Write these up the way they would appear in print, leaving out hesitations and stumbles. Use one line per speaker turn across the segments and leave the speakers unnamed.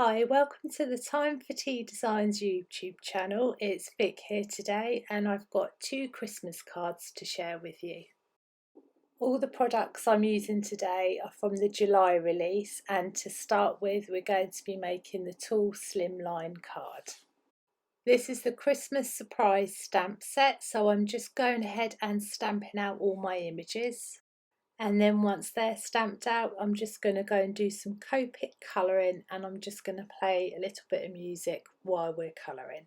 Hi, welcome to the Time for Tea Designs YouTube channel. It's Vic here today and I've got two Christmas cards to share with you. All the products I'm using today are from the July release, and to start with we're going to be making the Tall Slimline card. This is the Christmas surprise stamp set, so I'm just going ahead and stamping out all my images. And then once they're stamped out, I'm just going to go and do some Copic colouring, and I'm just going to play a little bit of music while we're colouring.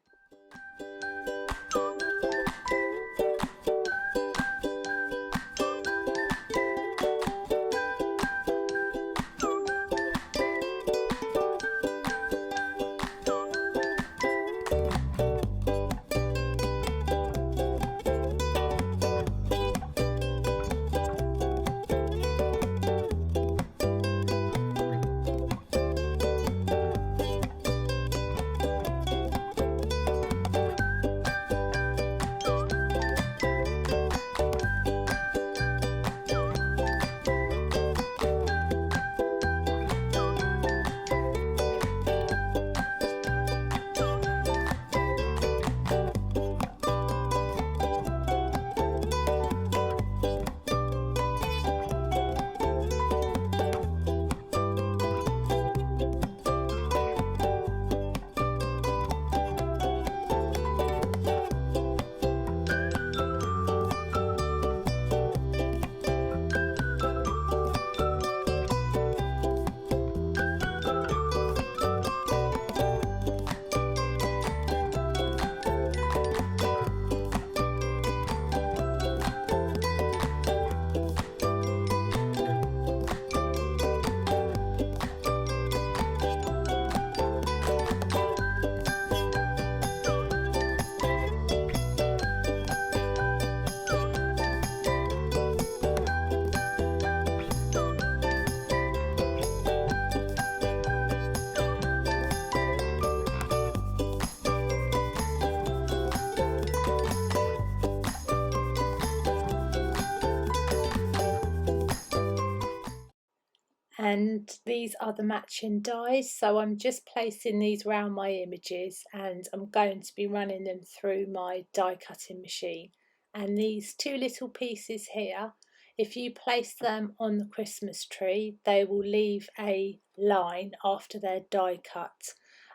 And these are the matching dies, so I'm just placing these around my images and I'm going to be running them through my die cutting machine. And these two little pieces here, if you place them on the Christmas tree, they will leave a line after they're die cut.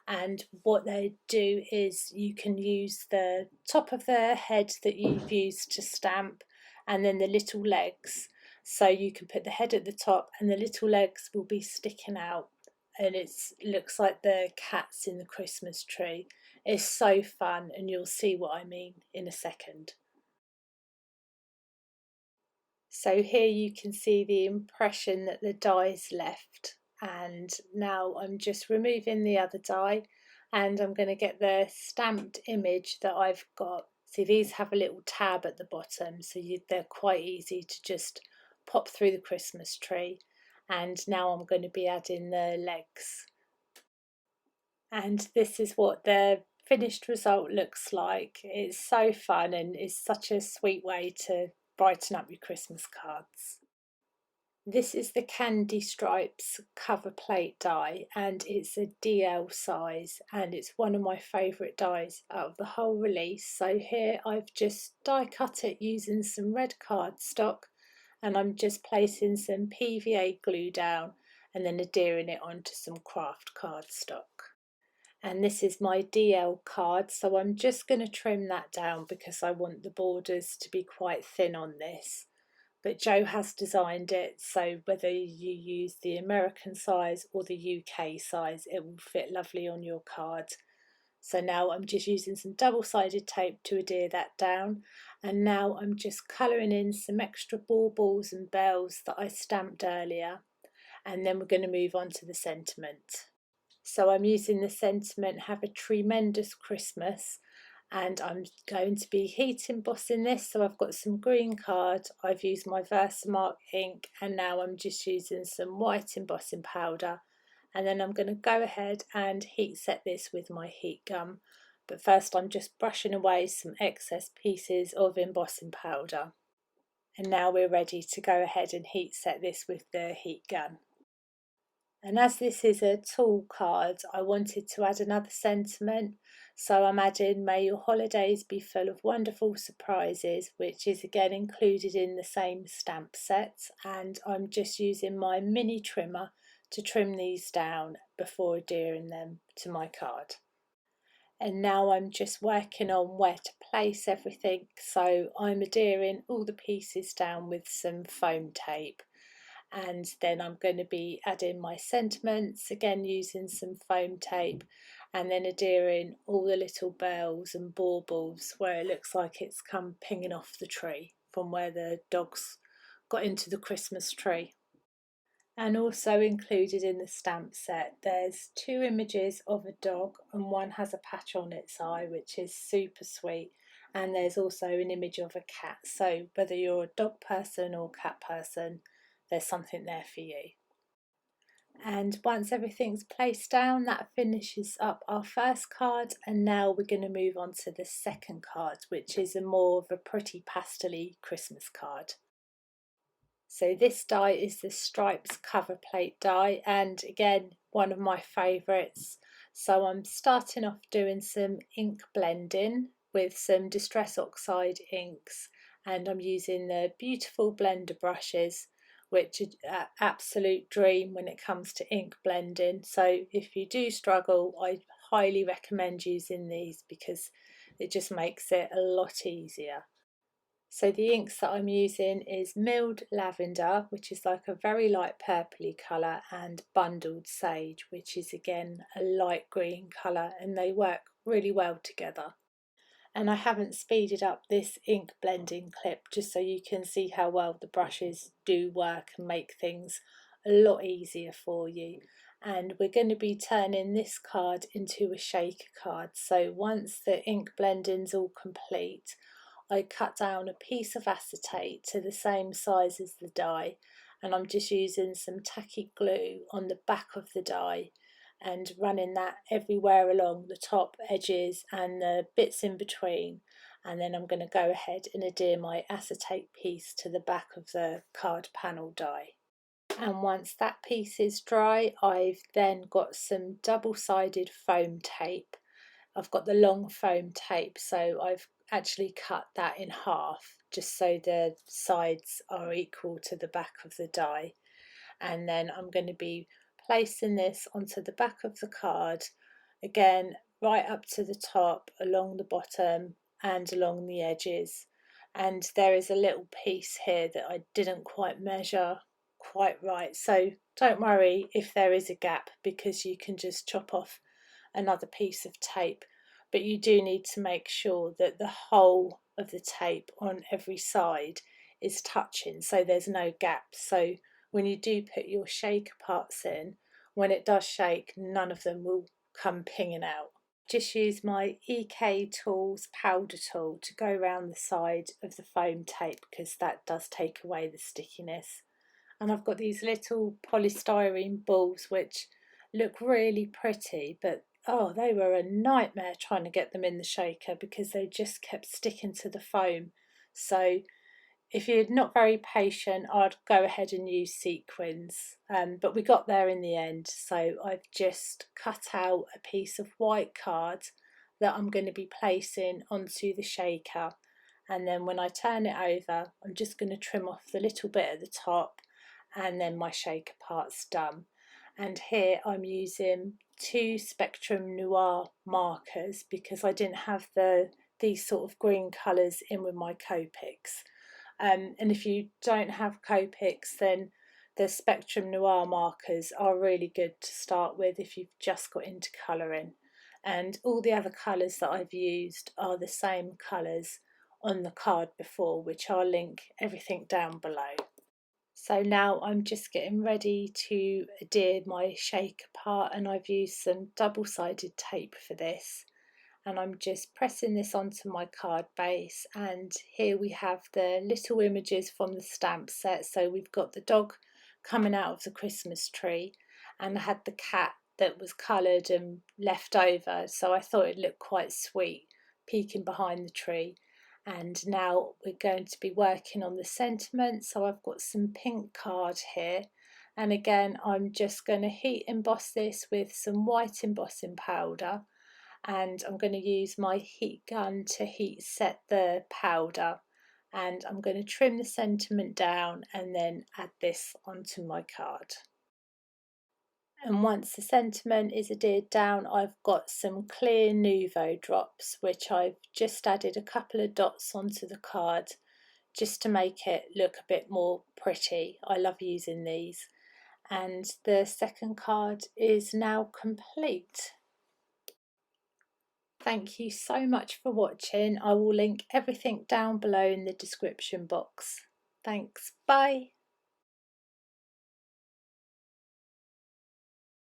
And what they do is you can use the top of their head that you've used to stamp, and then the little legs. So you can put the head at the top and the little legs will be sticking out, and it looks like the cats in the Christmas tree. It's so fun, and you'll see what I mean in a second. So here you can see the impression that the die's left, and now I'm just removing the other die and I'm going to get the stamped image that I've got. See, these have a little tab at the bottom, so they're quite easy to just pop through the Christmas tree. And now I'm going to be adding the legs, and this is what the finished result looks like. It's so fun and it's such a sweet way to brighten up your Christmas cards. This is the Candy Stripes cover plate die, and it's a DL size, and it's one of my favourite dies out of the whole release. So here I've just die cut it using some red cardstock, and I'm just placing some PVA glue down and then adhering it onto some craft cardstock. And this is my DL card, so I'm just going to trim that down because I want the borders to be quite thin on this. But Joe has designed it, so whether you use the American size or the UK size, it will fit lovely on your card. So now I'm just using some double-sided tape to adhere that down, and now I'm just colouring in some extra baubles and bells that I stamped earlier, and then we're going to move on to the sentiment. So I'm using the sentiment "Have a Tremendous Christmas", and I'm going to be heat embossing this. So I've got some green card, I've used my Versamark ink, and now I'm just using some white embossing powder, and then I'm going to go ahead and heat set this with my heat gun. But first I'm just brushing away some excess pieces of embossing powder. And now we're ready to go ahead and heat set this with the heat gun. And as this is a tall card, I wanted to add another sentiment. So I'm adding, may your holidays be full of wonderful surprises, which is again included in the same stamp set. And I'm just using my mini trimmer to trim these down before adhering them to my card. And now I'm just working on where to place everything. So I'm adhering all the pieces down with some foam tape. And then I'm going to be adding my sentiments, again using some foam tape, and then adhering all the little bells and baubles where it looks like it's come pinging off the tree from where the dogs got into the Christmas tree. And also included in the stamp set, there's 2 images of a dog, and one has a patch on its eye, which is super sweet. And there's also an image of a cat. So whether you're a dog person or cat person, there's something there for you. And once everything's placed down, that finishes up our first card, and now we're going to move on to the second card, which is a more of a pretty pastel-y Christmas card. So this die is the Stripes cover plate die, and again one of my favourites. So I'm starting off doing some ink blending with some Distress Oxide inks, and I'm using the beautiful blender brushes, which are an absolute dream when it comes to ink blending. So if you do struggle, I highly recommend using these because it just makes it a lot easier. So the inks that I'm using is Milled Lavender, which is like a very light purpley colour, and Bundled Sage, which is again a light green colour, and they work really well together. And I haven't speeded up this ink blending clip just so you can see how well the brushes do work and make things a lot easier for you. And we're going to be turning this card into a shaker card. So once the ink blending's all complete, I cut down a piece of acetate to the same size as the die, and I'm just using some tacky glue on the back of the die and running that everywhere along the top edges and the bits in between, and then I'm going to go ahead and adhere my acetate piece to the back of the card panel die. And once that piece is dry, I've then got some double-sided foam tape. I've got the long foam tape, so I've actually cut that in half just so the sides are equal to the back of the die. And then I'm going to be placing this onto the back of the card, again right up to the top, along the bottom and along the edges. And there is a little piece here that I didn't quite measure quite right, so don't worry if there is a gap, because you can just chop off another piece of tape, but you do need to make sure that the whole of the tape on every side is touching, so there's no gaps. So when you do put your shaker parts in, when it does shake, none of them will come pinging out. Just use my EK Tools powder tool to go around the side of the foam tape, because that does take away the stickiness. And I've got these little polystyrene balls which look really pretty, but oh, they were a nightmare trying to get them in the shaker because they just kept sticking to the foam. So if you're not very patient, I'd go ahead and use sequins, but we got there in the end. So I've just cut out a piece of white card that I'm going to be placing onto the shaker, and then when I turn it over, I'm just going to trim off the little bit at the top, and then my shaker part's done. And here I'm using 2 Spectrum Noir markers because I didn't have these sort of green colours in with my Copics. And if you don't have Copics, then the Spectrum Noir markers are really good to start with if you've just got into colouring. And all the other colours that I've used are the same colours on the card before, which I'll link everything down below. So now I'm just getting ready to adhere my shaker part, and I've used some double-sided tape for this. And I'm just pressing this onto my card base, and here we have the little images from the stamp set. So we've got the dog coming out of the Christmas tree, and I had the cat that was coloured and left over, so I thought it looked quite sweet peeking behind the tree. And now we're going to be working on the sentiment. So I've got some pink card here, And again, I'm just going to heat emboss this with some white embossing powder, and I'm going to use my heat gun to heat set the powder, and I'm going to trim the sentiment down and then add this onto my card. And once the sentiment is adhered down, I've got some clear Nouveau drops, which I've just added a couple of dots onto the card just to make it look a bit more pretty. I love using these. And the second card is now complete. Thank you so much for watching. I will link everything down below in the description box. Thanks, bye.